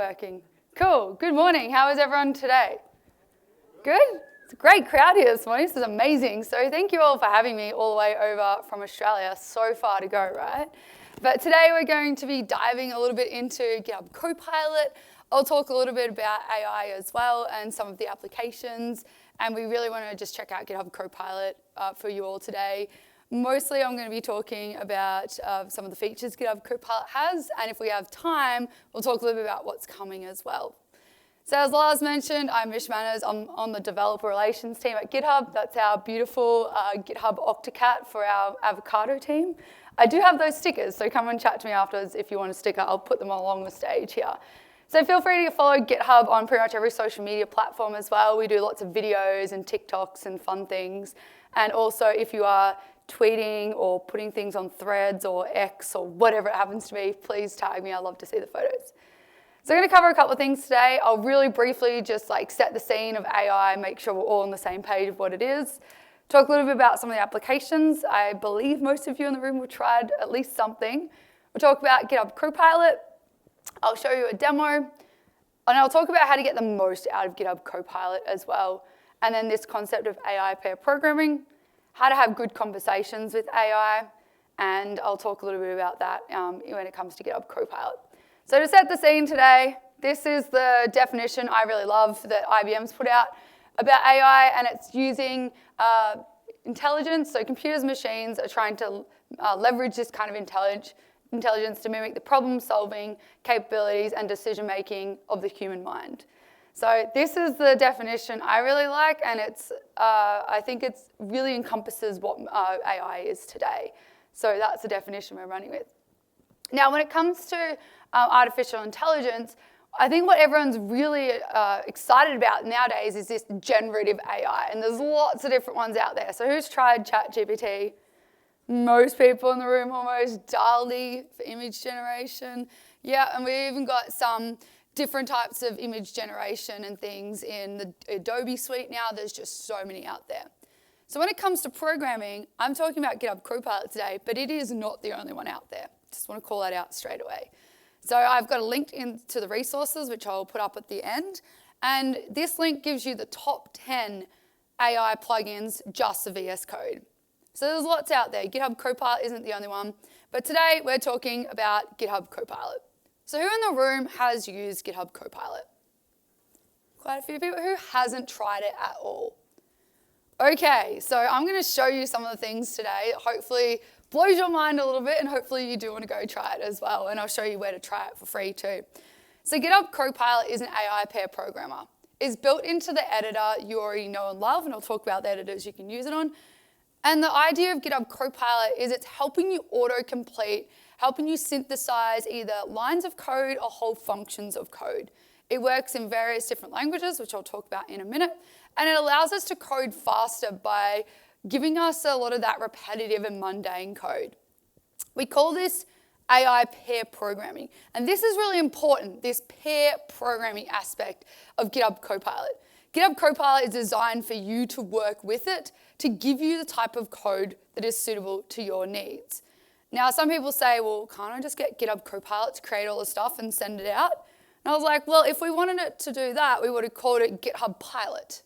working. Cool. Good morning. How is everyone today? Good? It's a great crowd here this morning. This is amazing. So thank you all for having me all the way over from Australia. So far to go, right? But today we're going to be diving a little bit into GitHub Copilot. I'll talk a little bit about AI as well and some of the applications. And we really want to just check out GitHub Copilot for you all today. Mostly I'm going to be talking about some of the features GitHub Copilot has, and if we have time, we'll talk a little bit about what's coming as well. So as Lars mentioned, I'm MishManners. I'm on the developer relations team at GitHub. That's our beautiful GitHub Octocat for our avocado team. I do have those stickers, so come and chat to me afterwards if you want a sticker. I'll put them along the stage here. So feel free to follow GitHub on pretty much every social media platform as well. We do lots of videos and TikToks and fun things. And also if you are tweeting or putting things on Threads or X or whatever it happens to be, please tag me. I love to see the photos. So I'm going to cover a couple of things today. I'll really briefly just set the scene of AI, make sure we're all on the same page of what it is. Talk a little bit about some of the applications. I believe most of you in the room have tried at least something. We'll talk about GitHub Copilot. I'll show you a demo. And I'll talk about how to get the most out of GitHub Copilot as well. And then this concept of AI pair programming, how to have good conversations with AI, and I'll talk a little bit about that when it comes to GitHub Copilot. So to set the scene today, this is the definition I really love that IBM's put out about AI, and it's using intelligence. So computers and machines are trying to leverage this kind of intelligence to mimic the problem-solving capabilities and decision-making of the human mind. So this is the definition I really like, and I think it really encompasses what AI is today. So that's the definition we're running with. Now, when it comes to artificial intelligence, I think what everyone's really excited about nowadays is this generative AI, and there's lots of different ones out there. So who's tried ChatGPT? Most people in the room almost. DALL-E for image generation. Yeah, and we've even got some different types of image generation and things in the Adobe suite now. There's just so many out there. So when it comes to programming, I'm talking about GitHub Copilot today, but it is not the only one out there. Just want to call that out straight away. So I've got a link into the resources, which I'll put up at the end. And this link gives you the top 10 AI plugins just for VS Code. So there's lots out there. GitHub Copilot isn't the only one. But today we're talking about GitHub Copilot. So who in the room has used GitHub Copilot? Quite a few people. Who hasn't tried it at all? Okay, so I'm going to show you some of the things today. Hopefully blows your mind a little bit, and hopefully you do want to go try it as well. And I'll show you where to try it for free too. So GitHub Copilot is an AI pair programmer. It's built into the editor you already know and love, and I'll talk about the editors you can use it on. And the idea of GitHub Copilot is it's helping you autocomplete, helping you synthesize either lines of code or whole functions of code. It works in various different languages, which I'll talk about in a minute, and it allows us to code faster by giving us a lot of that repetitive and mundane code. We call this AI pair programming, and this is really important, this pair programming aspect of GitHub Copilot. GitHub Copilot is designed for you to work with it to give you the type of code that is suitable to your needs. Now, some people say, well, can't I just get GitHub Copilot to create all the stuff and send it out? And I was like, well, if we wanted it to do that, we would have called it GitHub Pilot,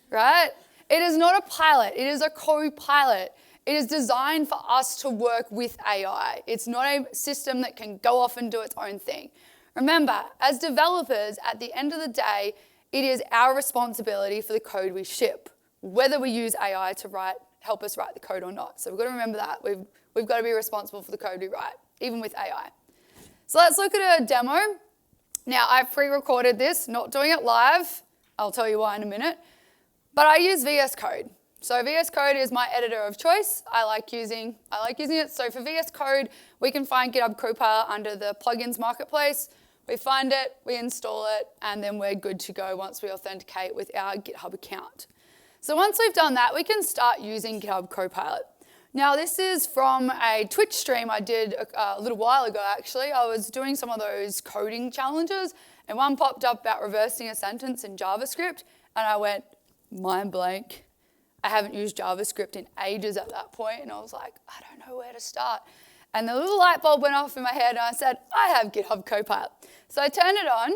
right? It is not a pilot, it is a co-pilot. It is designed for us to work with AI. It's not a system that can go off and do its own thing. Remember, as developers, at the end of the day, it is our responsibility for the code we ship, whether we use AI to help us write the code or not. So we've got to remember that. We've got to be responsible for the code we write, even with AI. So let's look at a demo. Now, I've pre-recorded this, not doing it live. I'll tell you why in a minute. But I use VS Code. So VS Code is my editor of choice. I like using it. So for VS Code, we can find GitHub Copilot under the plugins marketplace. We find it, we install it, and then we're good to go once we authenticate with our GitHub account. So once we've done that, we can start using GitHub Copilot. Now, this is from a Twitch stream I did a little while ago, actually. I was doing some of those coding challenges, and one popped up about reversing a sentence in JavaScript, and I went mind blank. I haven't used JavaScript in ages at that point, and I was like, I don't know where to start. And the little light bulb went off in my head and I said, I have GitHub Copilot. So I turned it on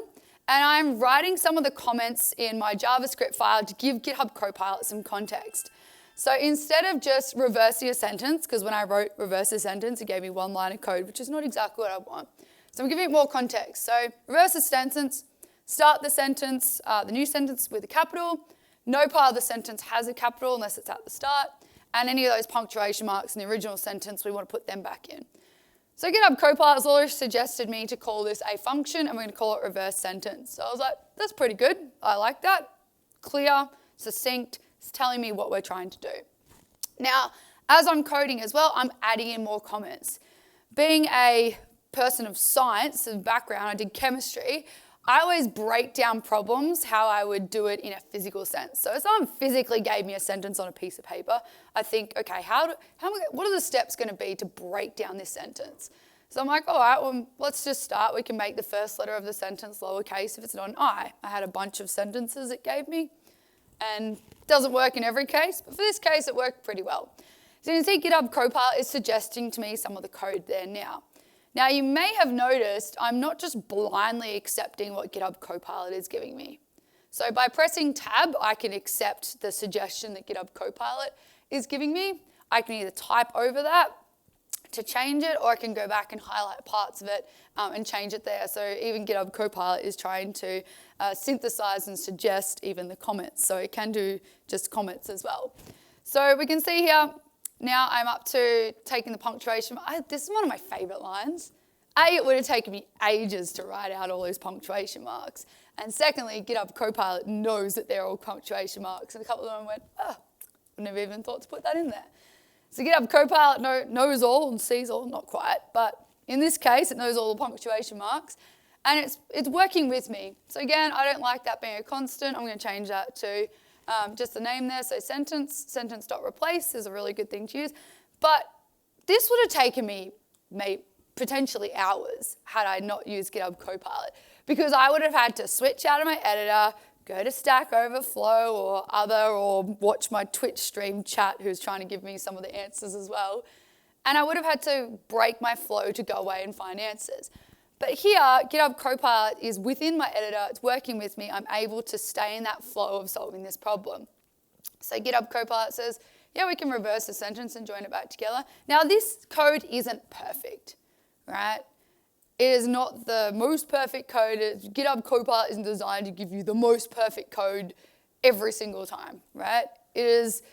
and I'm writing some of the comments in my JavaScript file to give GitHub Copilot some context. So instead of just reversing a sentence, because when I wrote reverse a sentence, it gave me one line of code, which is not exactly what I want. So I'm giving it more context. So reverse a sentence, start the sentence, the new sentence with a capital. No part of the sentence has a capital unless it's at the start. And any of those punctuation marks in the original sentence, we want to put them back in. So GitHub Copilot has already suggested me to call this a function, and we're going to call it reverse sentence. So I was like, that's pretty good. I like that. Clear, succinct. It's telling me what we're trying to do. Now, as I'm coding as well, I'm adding in more comments. Being a person of science, of background, I did chemistry, I always break down problems how I would do it in a physical sense. So if someone physically gave me a sentence on a piece of paper, I think, okay, what are the steps going to be to break down this sentence? So I'm like, all right, well, let's just start. We can make the first letter of the sentence lowercase if it's not an I. I had a bunch of sentences it gave me, and it doesn't work in every case, but for this case, it worked pretty well. So you can see GitHub Copilot is suggesting to me some of the code there now. Now, you may have noticed I'm not just blindly accepting what GitHub Copilot is giving me. So by pressing tab, I can accept the suggestion that GitHub Copilot is giving me. I can either type over that to change it, or I can go back and highlight parts of it and change it there. So even GitHub Copilot is trying to synthesize and suggest even the comments. So it can do just comments as well. So we can see here, now I'm up to taking the punctuation. This is one of my favorite lines. A, it would have taken me ages to write out all those punctuation marks. And secondly, GitHub Copilot knows that they're all punctuation marks. And a couple of them went, wouldn't have even thought to put that in there. So GitHub Copilot knows all and sees all, not quite, but in this case, it knows all the punctuation marks. And it's working with me. So again, I don't like that being a constant. I'm going to change that to just the name there. So sentence.replace is a really good thing to use. But this would have taken me potentially hours had I not used GitHub Copilot, because I would have had to switch out of my editor, go to Stack Overflow or watch my Twitch stream chat who's trying to give me some of the answers as well. And I would have had to break my flow to go away and find answers. But here, GitHub Copilot is within my editor, it's working with me, I'm able to stay in that flow of solving this problem. So GitHub Copilot says, yeah, we can reverse the sentence and join it back together. Now this code isn't perfect, right? It is not the most perfect code. GitHub Copilot isn't designed to give you the most perfect code every single time, right? It is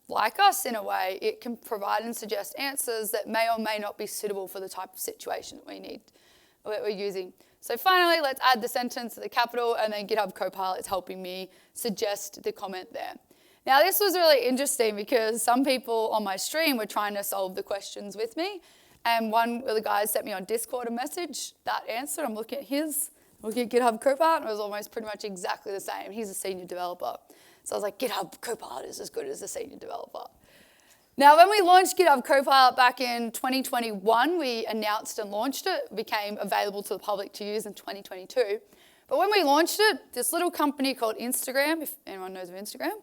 like us in a way. It can provide and suggest answers that may or may not be suitable for the type of situation that we're using. So finally, let's add the sentence to the capital, and then GitHub Copilot is helping me suggest the comment there. Now this was really interesting because some people on my stream were trying to solve the questions with me, and one of the guys sent me on Discord a message, that answer. I'm looking at GitHub Copilot, and it was almost pretty much exactly the same. He's a senior developer. So I was like, GitHub Copilot is as good as a senior developer. Now, when we launched GitHub Copilot back in 2021, we announced and launched it. It became available to the public to use in 2022. But when we launched it, this little company called Instagram, if anyone knows of Instagram,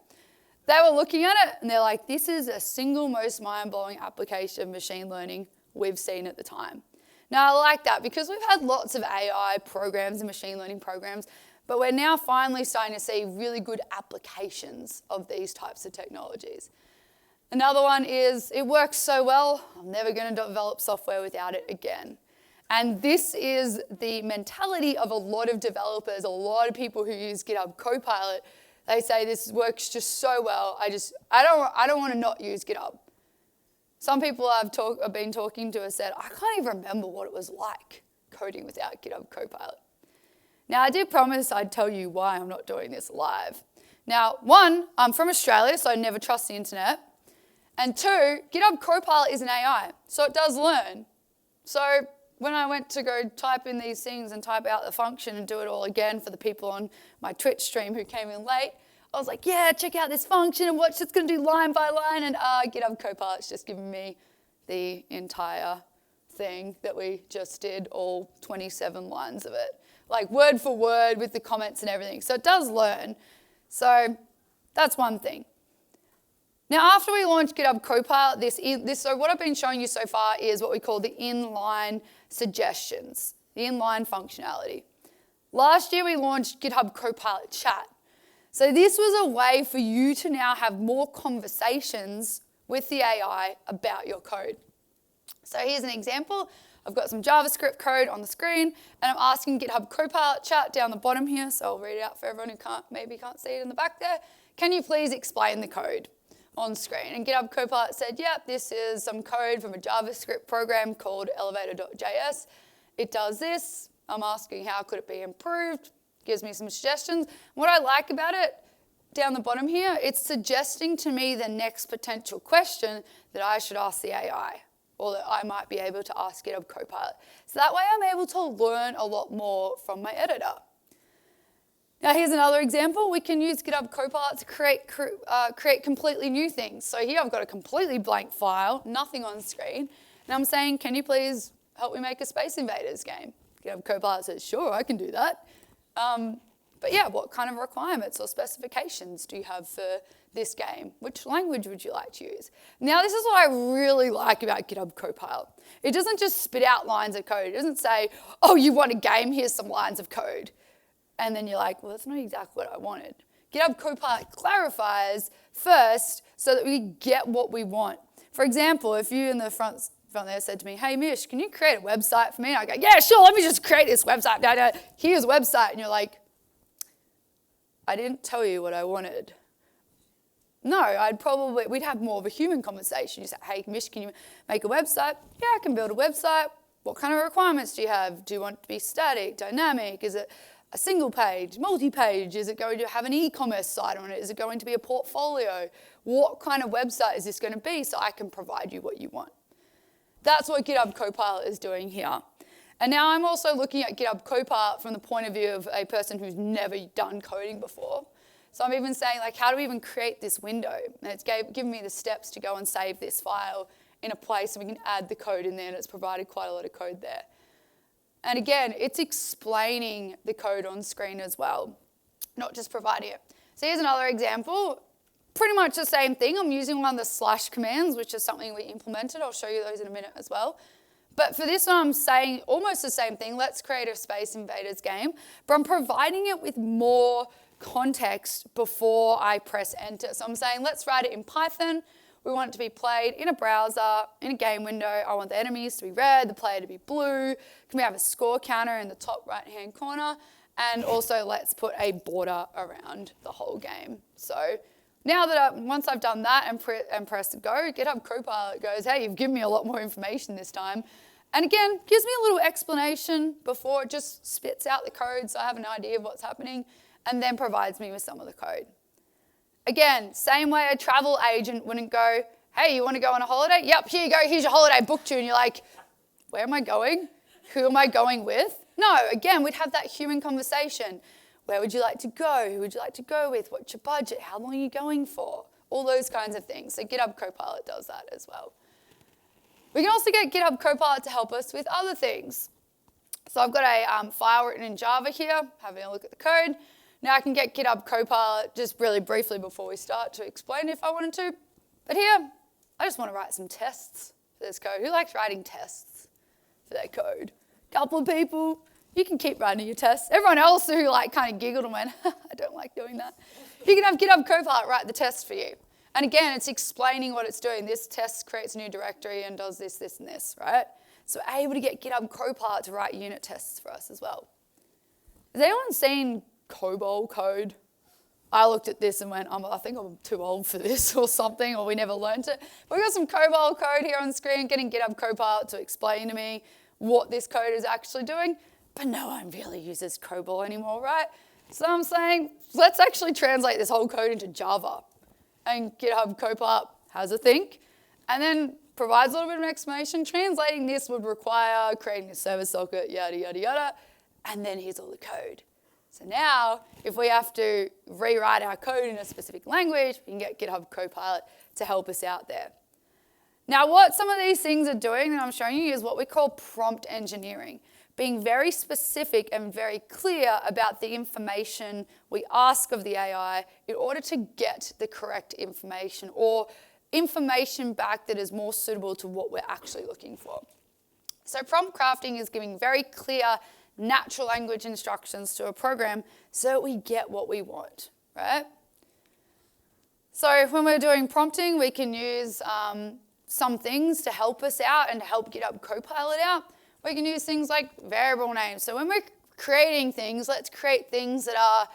they were looking at it and they're like, this is the single most mind-blowing application of machine learning we've seen at the time. Now, I like that because we've had lots of AI programs and machine learning programs, but we're now finally starting to see really good applications of these types of technologies. Another one is, it works so well, I'm never going to develop software without it again. And this is the mentality of a lot of developers, a lot of people who use GitHub Copilot. They say this works just so well, I don't want to not use GitHub. Some people I've been talking to have said, I can't even remember what it was like coding without GitHub Copilot. Now, I did promise I'd tell you why I'm not doing this live. Now, one, I'm from Australia, so I never trust the internet. And two, GitHub Copilot is an AI, so it does learn. So when I went to go type in these things and type out the function and do it all again for the people on my Twitch stream who came in late, I was like, yeah, check out this function and watch it's going to do line by line. And GitHub Copilot's just giving me the entire thing that we just did, all 27 lines of it, like word for word with the comments and everything. So it does learn. So that's one thing. Now, after we launched GitHub Copilot, so what I've been showing you so far is what we call the inline suggestions, the inline functionality. Last year, we launched GitHub Copilot Chat. So this was a way for you to now have more conversations with the AI about your code. So here's an example. I've got some JavaScript code on the screen, and I'm asking GitHub Copilot Chat down the bottom here, so I'll read it out for everyone who maybe can't see it in the back there. Can you please explain the code on screen? And GitHub Copilot said, yep, this is some code from a JavaScript program called elevator.js. It does this. I'm asking how could it be improved. Gives me some suggestions. What I like about it, down the bottom here, it's suggesting to me the next potential question that I should ask the AI, or that I might be able to ask GitHub Copilot. So that way I'm able to learn a lot more from my editor. Now here's another example. We can use GitHub Copilot to create completely new things. So here I've got a completely blank file, nothing on screen, and I'm saying, can you please help me make a Space Invaders game? GitHub Copilot says, sure, I can do that. But yeah, what kind of requirements or specifications do you have for this game? Which language would you like to use? Now, this is what I really like about GitHub Copilot. It doesn't just spit out lines of code. It doesn't say, oh, you want a game? Here's some lines of code. And then you're like, well, that's not exactly what I wanted. GitHub Copilot clarifies first so that we get what we want. For example, if you in the front there said to me, hey, Mish, can you create a website for me? And I go, yeah, sure, let me just create this website. Here's a website. And you're like, I didn't tell you what I wanted. No, we'd have more of a human conversation. You say, hey, Mish, can you make a website? Yeah, I can build a website. What kind of requirements do you have? Do you want it to be static, dynamic? Is it a single page, multi-page? Is it going to have an e-commerce site on it? Is it going to be a portfolio? What kind of website is this going to be so I can provide you what you want? That's what GitHub Copilot is doing here. And now I'm also looking at GitHub Copilot from the point of view of a person who's never done coding before. So I'm even saying, like, how do we even create this window? And it's given me the steps to go and save this file in a place, and we can add the code in there, and it's provided quite a lot of code there. And again, it's explaining the code on screen as well, not just providing it. So here's another example. Pretty much the same thing. I'm using one of the slash commands, which is something we implemented. I'll show you those in a minute as well. But for this one, I'm saying almost the same thing. Let's create a Space Invaders game. But I'm providing it with more context before I press enter. So I'm saying, let's write it in Python. We want it to be played in a browser, in a game window. I want the enemies to be red, the player to be blue. Can we have a score counter in the top right-hand corner? And also, let's put a border around the whole game. So now that once I've done that and pressed go, GitHub Copilot goes, hey, you've given me a lot more information this time. And again, gives me a little explanation before it just spits out the code so I have an idea of what's happening, and then provides me with some of the code. Again, same way a travel agent wouldn't go, hey, you want to go on a holiday? Yep, here you go, here's your holiday, booked you. And you're like, where am I going? Who am I going with? No, again, we'd have that human conversation. Where would you like to go? Who would you like to go with? What's your budget? How long are you going for? All those kinds of things. So GitHub Copilot does that as well. We can also get GitHub Copilot to help us with other things. So I've got a file written in Java here, having a look at the code. Now I can get GitHub Copilot just really briefly before we start to explain if I wanted to. But here, I just want to write some tests for this code. Who likes writing tests for their code? Couple of people. You can keep writing your tests. Everyone else who kind of giggled and went, I don't like doing that. You can have GitHub Copilot write the tests for you. And again, it's explaining what it's doing. This test creates a new directory and does this, this, and this, right? So we're able to get GitHub Copilot to write unit tests for us as well. Has anyone seen COBOL code? I looked at this and went, I think I'm too old for this or something, or we never learned it. But we've got some COBOL code here on the screen, getting GitHub Copilot to explain to me what this code is actually doing. But no one really uses COBOL anymore, right? So I'm saying, let's actually translate this whole code into Java. And GitHub Copilot has a think, and then provides a little bit of an explanation. Translating this would require creating a server socket, yada, yada, yada, and then here's all the code. So now, if we have to rewrite our code in a specific language, we can get GitHub Copilot to help us out there. Now, what some of these things are doing that I'm showing you is what we call prompt engineering. being very specific and very clear about the information we ask of the AI in order to get the correct information or information back that is more suitable to what we're actually looking for. So prompt crafting is giving very clear natural language instructions to a program so that we get what we want, right? So when we're doing prompting, we can use some things to help us out and to help GitHub Copilot out. We can use things like variable names. So when we're creating things, let's create things that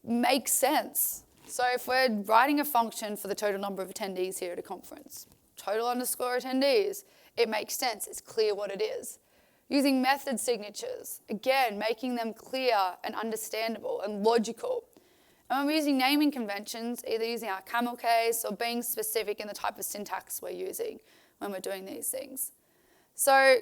make sense. So if we're writing a function for the total number of attendees here at a conference, total_attendees, it makes sense. It's clear what it is. Using method signatures, again, making them clear and understandable and logical. And when we're using naming conventions, either using our camel case or being specific in the type of syntax we're using when we're doing these things. So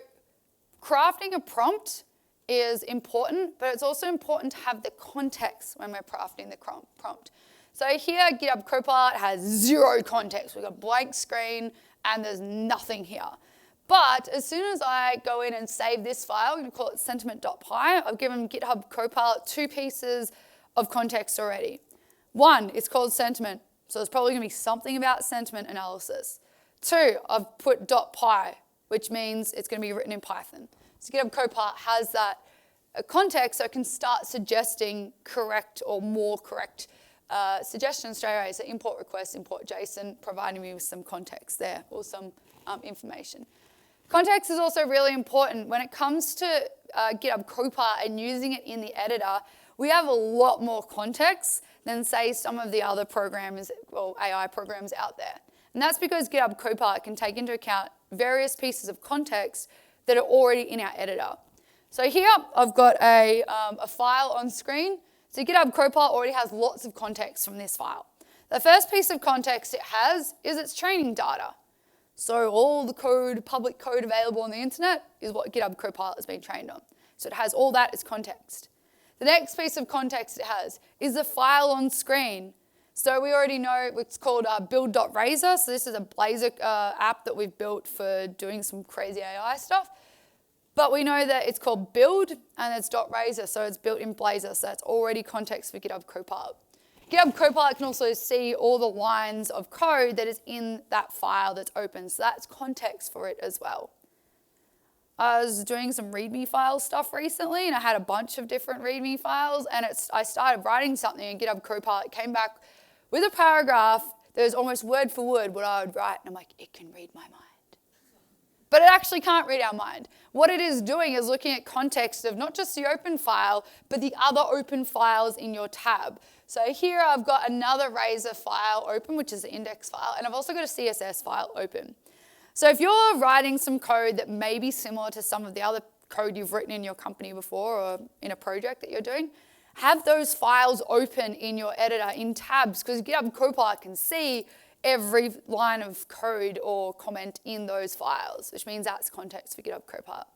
crafting a prompt is important, but it's also important to have the context when we're crafting the prompt. So here, GitHub Copilot has zero context. We've got a blank screen and there's nothing here. But as soon as I go in and save this file, I'm going to call it sentiment.py, I've given GitHub Copilot 2 pieces of context already. One, it's called sentiment, so there's probably going to be something about sentiment analysis. 2, I've put .py, which means it's going to be written in Python. So GitHub Copilot has that context, so it can start suggesting correct or more correct suggestions straight away. So import request, import JSON, providing me with some context there or some information. Context is also really important. When it comes to GitHub Copilot and using it in the editor, we have a lot more context than, say, some of the other programs or AI programs out there. And that's because GitHub Copilot can take into account various pieces of context that are already in our editor. So here I've got a file on screen. So GitHub Copilot already has lots of context from this file. The first piece of context it has is its training data. So all the code, public code available on the internet is what GitHub Copilot has been trained on. So it has all that as context. The next piece of context it has is the file on screen. So we already know it's called build.razor. So this is a Blazor app that we've built for doing some crazy AI stuff. But we know that it's called build and it's .razor, so it's built in Blazor. So that's already context for GitHub Copilot. GitHub Copilot can also see all the lines of code that is in that file that's open. So that's context for it as well. I was doing some README file stuff recently and I had a bunch of different README files and I started writing something and GitHub Copilot came back with a paragraph that was almost word for word what I would write. And I'm like, it can read my mind. But it actually can't read our mind. What it is doing is looking at context of not just the open file, but the other open files in your tab. So here I've got another Razor file open, which is the index file, and I've also got a CSS file open. So if you're writing some code that may be similar to some of the other code you've written in your company before or in a project that you're doing, have those files open in your editor in tabs because GitHub Copilot can see every line of code or comment in those files, which means that's context for GitHub Copilot.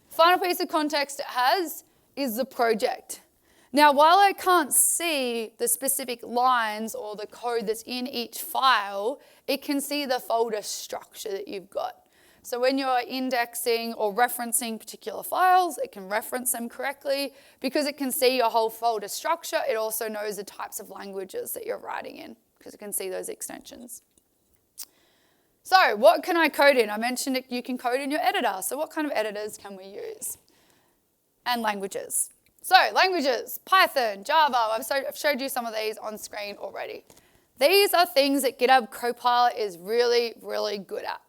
Final piece of context it has is the project. Now, while I can't see the specific lines or the code that's in each file, it can see the folder structure that you've got. So when you're indexing or referencing particular files, it can reference them correctly. Because it can see your whole folder structure, it also knows the types of languages that you're writing in, because it can see those extensions. So what can I code in? I mentioned it, you can code in your editor. So what kind of editors can we use? And languages. So languages, Python, Java, I've showed you some of these on screen already. These are things that GitHub Copilot is really, really good at.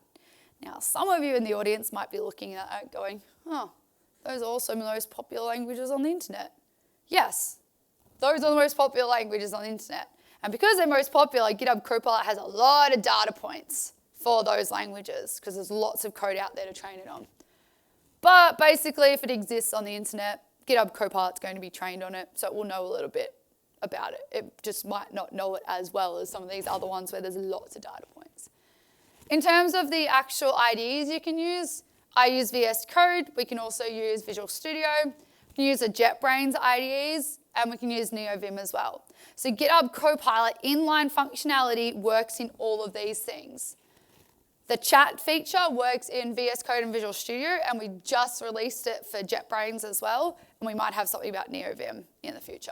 Now, some of you in the audience might be looking at that going, oh, those are also the most popular languages on the internet. Yes, those are the most popular languages on the internet. And because they're most popular, GitHub Copilot has a lot of data points for those languages because there's lots of code out there to train it on. But basically, if it exists on the internet, GitHub Copilot's going to be trained on it, so it will know a little bit about it. It just might not know it as well as some of these other ones where there's lots of data points. In terms of the actual IDEs you can use, I use VS Code. We can also use Visual Studio. We can use the JetBrains IDEs, and we can use NeoVim as well. So GitHub Copilot inline functionality works in all of these things. The chat feature works in VS Code and Visual Studio, and we just released it for JetBrains as well, and we might have something about NeoVim in the future.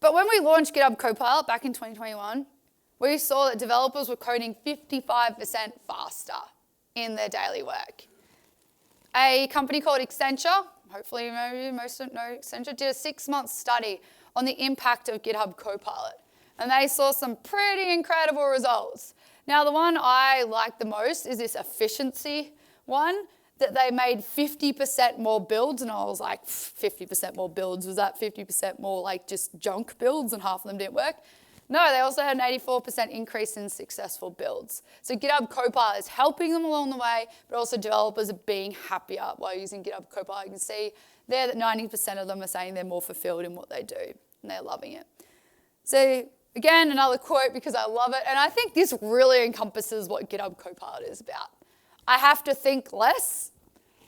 But when we launched GitHub Copilot back in 2021, we saw that developers were coding 55% faster in their daily work. A company called Accenture, hopefully maybe most of know Accenture, did a 6-month study on the impact of GitHub Copilot. And they saw some pretty incredible results. Now, the one I like the most is this efficiency one, that they made 50% more builds. And I was like, 50% more builds? Was that 50% more like just junk builds and half of them didn't work? No, they also had an 84% increase in successful builds. So GitHub Copilot is helping them along the way, but also developers are being happier while using GitHub Copilot. You can see there that 90% of them are saying they're more fulfilled in what they do, and they're loving it. So again, another quote because I love it, and I think this really encompasses what GitHub Copilot is about. I have to think less,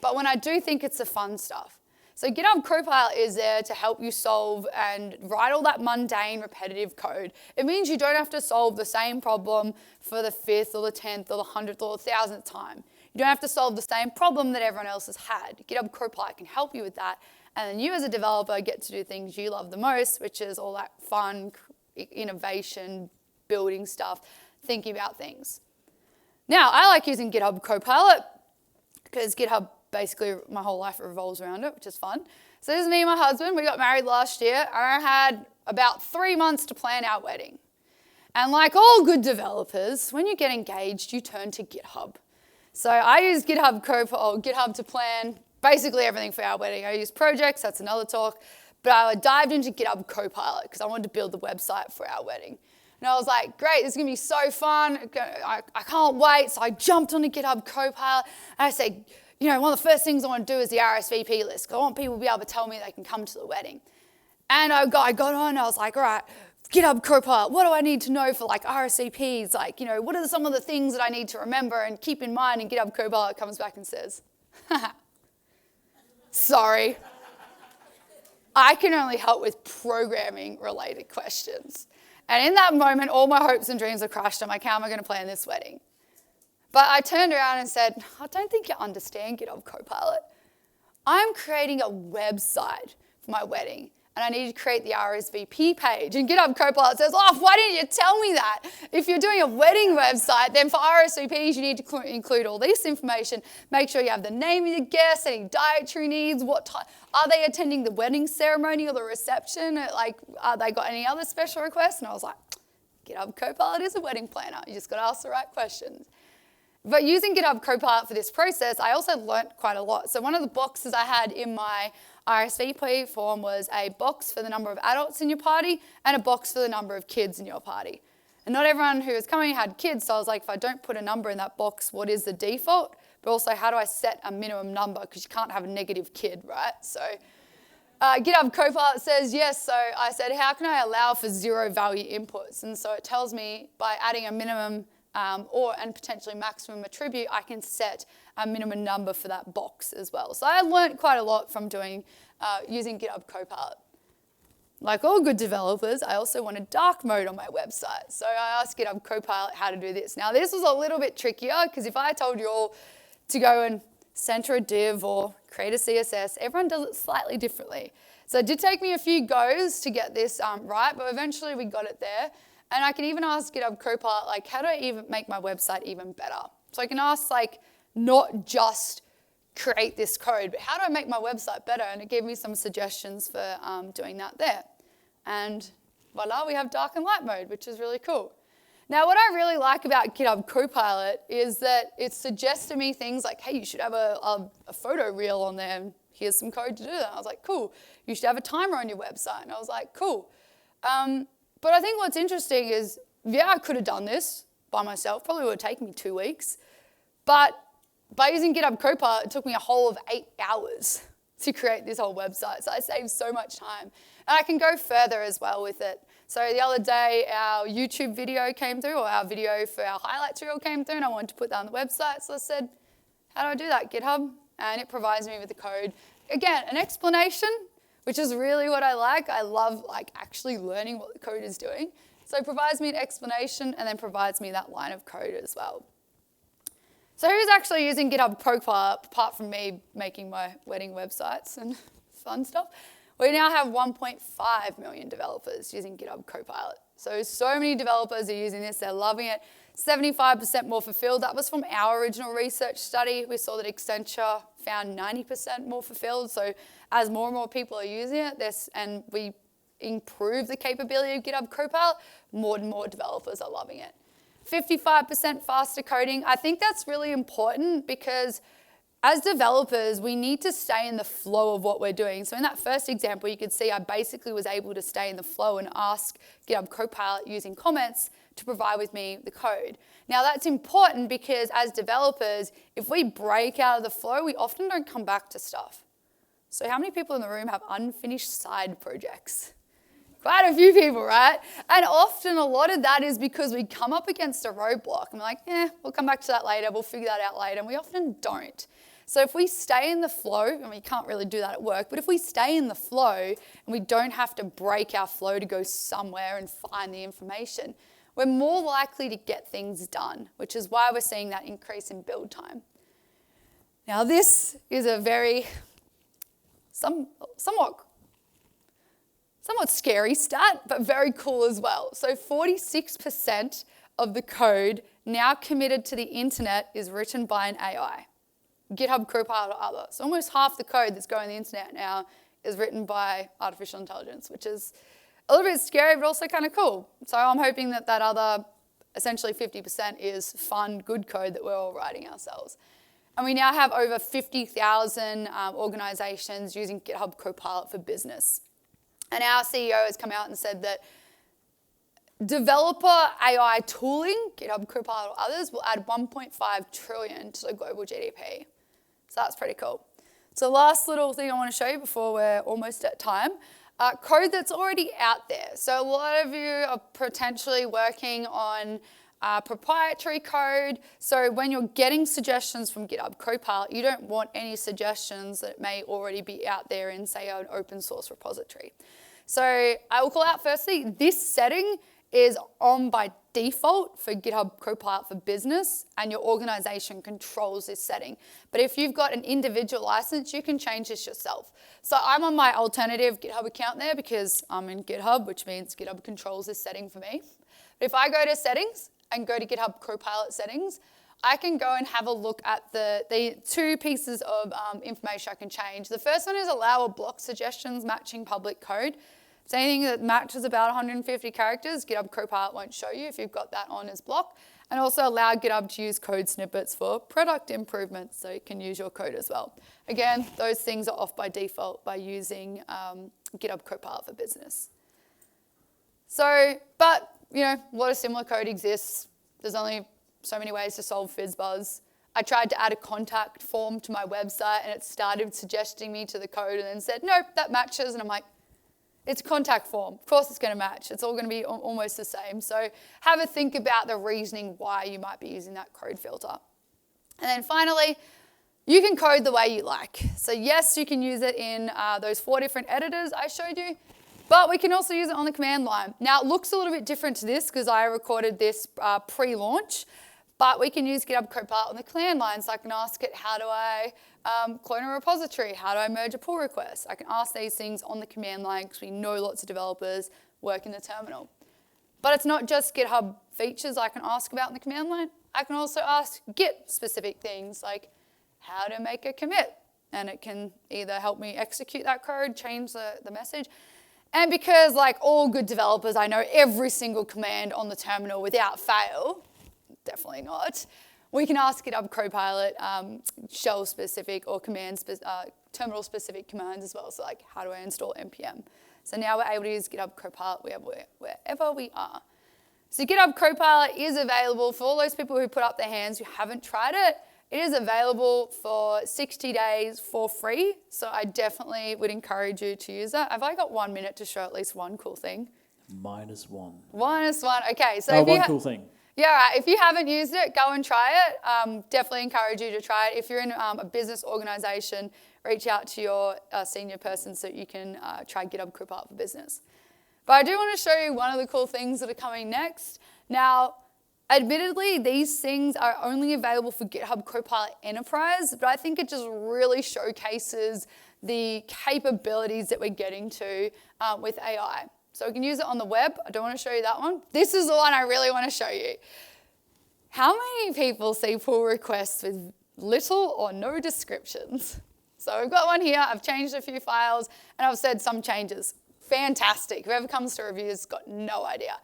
but when I do think, it's the fun stuff. So GitHub Copilot is there to help you solve and write all that mundane, repetitive code. It means you don't have to solve the same problem for the 5th or the 10th or the 100th or the 1000th time. You don't have to solve the same problem that everyone else has had. GitHub Copilot can help you with that. And then you as a developer get to do things you love the most, which is all that fun, innovation, building stuff, thinking about things. Now, I like using GitHub Copilot because GitHub, basically my whole life revolves around it, which is fun. So this is me and my husband. We got married last year, and I had about 3 months to plan our wedding. And like all good developers, when you get engaged, you turn to GitHub. So I use GitHub Copilot, GitHub to plan basically everything for our wedding. I use projects, that's another talk, but I dived into GitHub Copilot because I wanted to build the website for our wedding. And I was like, great, this is going to be so fun. I can't wait. So I jumped onto GitHub Copilot, and I said, you know, one of the first things I want to do is the RSVP list. I want people to be able to tell me they can come to the wedding. And I got on, and I was like, all right, GitHub Copilot, what do I need to know for like RSVPs? Like, you know, what are some of the things that I need to remember and keep in mind? And GitHub Copilot comes back and says, sorry, I can only help with programming related questions. And in that moment, all my hopes and dreams are crushed. I'm like, how am I going to plan this wedding? But I turned around and said, I don't think you understand GitHub Copilot. I'm creating a website for my wedding, and I need to create the RSVP page. And GitHub Copilot says, oh, why didn't you tell me that? If you're doing a wedding website, then for RSVPs, you need to include all this information. Make sure you have the name of the guest, any dietary needs, what time, are they attending the wedding ceremony or the reception? Like, are they got any other special requests? And I was like, GitHub Copilot is a wedding planner. You just got to ask the right questions. But using GitHub Copilot for this process, I also learnt quite a lot. So one of the boxes I had in my RSVP form was a box for the number of adults in your party and a box for the number of kids in your party. And not everyone who was coming had kids, so I was like, if I don't put a number in that box, what is the default? But also, how do I set a minimum number? Because you can't have a negative kid, right? So GitHub Copilot says yes. So I said, how can I allow for 0 value inputs? And so it tells me by adding a minimum and potentially maximum attribute, I can set a minimum number for that box as well. So I learned quite a lot from using GitHub Copilot. Like all good developers, I also wanted dark mode on my website. So I asked GitHub Copilot how to do this. Now this was a little bit trickier because if I told you all to go and center a div or create a CSS, everyone does it slightly differently. So it did take me a few goes to get this right, but eventually we got it there. And I can even ask GitHub Copilot, like, how do I even make my website even better? So I can ask, like, not just create this code, but how do I make my website better? And it gave me some suggestions for doing that there. And voila, we have dark and light mode, which is really cool. Now, what I really like about GitHub Copilot is that it suggests to me things like, hey, you should have a photo reel on there, and here's some code to do that. I was like, cool. You should have a timer on your website. And I was like, cool. But I think what's interesting is, yeah, I could have done this by myself. Probably would have taken me 2 weeks. But by using GitHub Copilot, it took me a whole of 8 hours to create this whole website. So I saved so much time. And I can go further as well with it. So the other day, our YouTube video came through, or our video for our highlights reel came through, and I wanted to put that on the website. So I said, how do I do that, GitHub? And it provides me with the code. Again, an explanation, which is really what I like. I love like actually learning what the code is doing. So it provides me an explanation and then provides me that line of code as well. So who's actually using GitHub Copilot apart from me making my wedding websites and fun stuff? We now have 1.5 million developers using GitHub Copilot. So many developers are using this, they're loving it. 75% more fulfilled. That was from our original research study. We saw that Accenture found 90% more fulfilled. So as more and more people are using it, and we improve the capability of GitHub Copilot, more and more developers are loving it. 55% faster coding. I think that's really important because as developers, we need to stay in the flow of what we're doing. So in that first example, you could see I basically was able to stay in the flow and ask GitHub Copilot using comments to provide with me the code. Now that's important because as developers, if we break out of the flow, we often don't come back to stuff. So how many people in the room have unfinished side projects? Quite a few people, right? And often a lot of that is because we come up against a roadblock and we're like, we'll come back to that later, we'll figure that out later, and we often don't. So if we stay in the flow, and we can't really do that at work, but if we stay in the flow and we don't have to break our flow to go somewhere and find the information, we're more likely to get things done, which is why we're seeing that increase in build time. Now this is a very somewhat scary stat, but very cool as well. So 46% of the code now committed to the internet is written by an AI. GitHub Copilot or other. So almost half the code that's going on the internet now is written by artificial intelligence, which is a little bit scary, but also kind of cool. So I'm hoping that other, essentially 50% is fun, good code that we're all writing ourselves. And we now have over 50,000 organizations using GitHub Copilot for business. And our CEO has come out and said that developer AI tooling, GitHub Copilot or others, will add 1.5 trillion to the global GDP. So that's pretty cool. So last little thing I want to show you before we're almost at time, code that's already out there. So a lot of you are potentially working on proprietary code. So when you're getting suggestions from GitHub Copilot, you don't want any suggestions that may already be out there in, say, an open source repository. So I will call out firstly, this setting is on by default for GitHub Copilot for Business, and your organization controls this setting. But if you've got an individual license, you can change this yourself. So I'm on my alternative GitHub account there because I'm in GitHub, which means GitHub controls this setting for me. But if I go to settings and go to GitHub Copilot settings, I can go and have a look at the two pieces of information I can change. The first one is allow or block suggestions matching public code. So anything that matches about 150 characters, GitHub Copilot won't show you if you've got that on as block. And also allow GitHub to use code snippets for product improvements, so you can use your code as well. Again, those things are off by default by using GitHub Copilot for Business. So, but, a lot of similar code exists. There's only so many ways to solve FizzBuzz. I tried to add a contact form to my website and it started suggesting me to the code and then said, nope, that matches. And I'm like, it's a contact form. Of course it's going to match. It's all going to be almost the same. So have a think about the reasoning why you might be using that code filter. And then finally, you can code the way you like. So yes, you can use it in those 4 different editors I showed you, but we can also use it on the command line. Now it looks a little bit different to this because I recorded this pre-launch, but we can use GitHub Copilot on the command line. So I can ask it, how do I clone a repository? How do I merge a pull request? I can ask these things on the command line because we know lots of developers work in the terminal. But it's not just GitHub features I can ask about in the command line. I can also ask Git specific things like how to make a commit. And it can either help me execute that code, change the message. And because like all good developers, I know every single command on the terminal without fail. Definitely not. We can ask GitHub Copilot shell-specific or terminal-specific commands as well. So like, how do I install npm? So now we're able to use GitHub Copilot wherever we are. So GitHub Copilot is available for all those people who put up their hands who haven't tried it. It is available for 60 days for free. So I definitely would encourage you to use that. Have I got 1 minute to show at least one cool thing? -1. -1. Okay. So one cool thing. Yeah, right. If you haven't used it, go and try it. Definitely encourage you to try it. If you're in a business organization, reach out to your senior person so you can try GitHub Copilot for Business. But I do want to show you one of the cool things that are coming next. Now, admittedly, these things are only available for GitHub Copilot Enterprise, but I think it just really showcases the capabilities that we're getting to with AI. So we can use it on the web. I don't want to show you that one. This is the one I really want to show you. How many people see pull requests with little or no descriptions? So we've got one here. I've changed a few files and I've said some changes. Fantastic. Whoever comes to review has got no idea.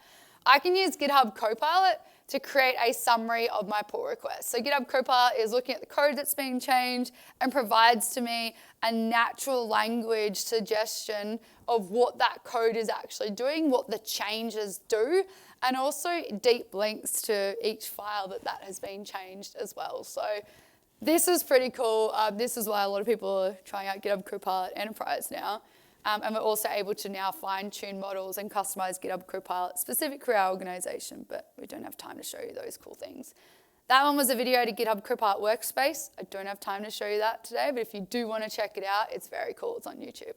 I can use GitHub Copilot to create a summary of my pull request. So GitHub Copilot is looking at the code that's being changed and provides to me a natural language suggestion of what that code is actually doing, what the changes do, and also deep links to each file that has been changed as well. So this is pretty cool. This is why a lot of people are trying out GitHub Copilot Enterprise now. And we're also able to now fine-tune models and customize GitHub Copilot specific for our organization, but we don't have time to show you those cool things. That one was a video to GitHub Copilot Workspace. I don't have time to show you that today, but if you do want to check it out, it's very cool. It's on YouTube.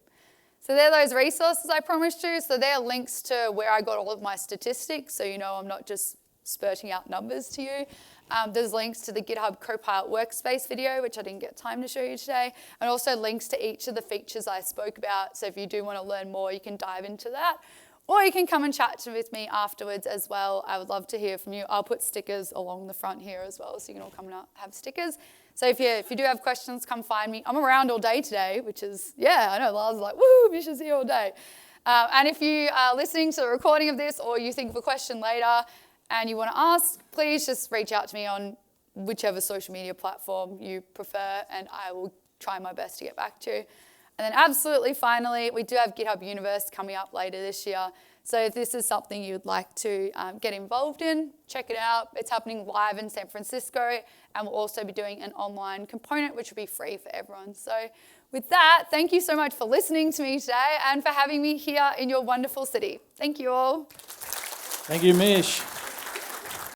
So they're those resources I promised you. So they're links to where I got all of my statistics, so you know I'm not just spurting out numbers to you. There's links to the GitHub Copilot Workspace video, which I didn't get time to show you today, and also links to each of the features I spoke about. So if you do want to learn more, you can dive into that, or you can come and chat with me afterwards as well. I would love to hear from you. I'll put stickers along the front here as well, so you can all come and have stickers. So if you do have questions, come find me. I'm around all day today, which is, yeah, I know Lars is like, woo, Mish is here all day. And if you are listening to the recording of this, or you think of a question later, and you want to ask, please just reach out to me on whichever social media platform you prefer, and I will try my best to get back to you. And then absolutely finally, we do have GitHub Universe coming up later this year. So if this is something you'd like to get involved in, check it out. It's happening live in San Francisco, and we'll also be doing an online component, which will be free for everyone. So with that, thank you so much for listening to me today and for having me here in your wonderful city. Thank you all. Thank you, Mish.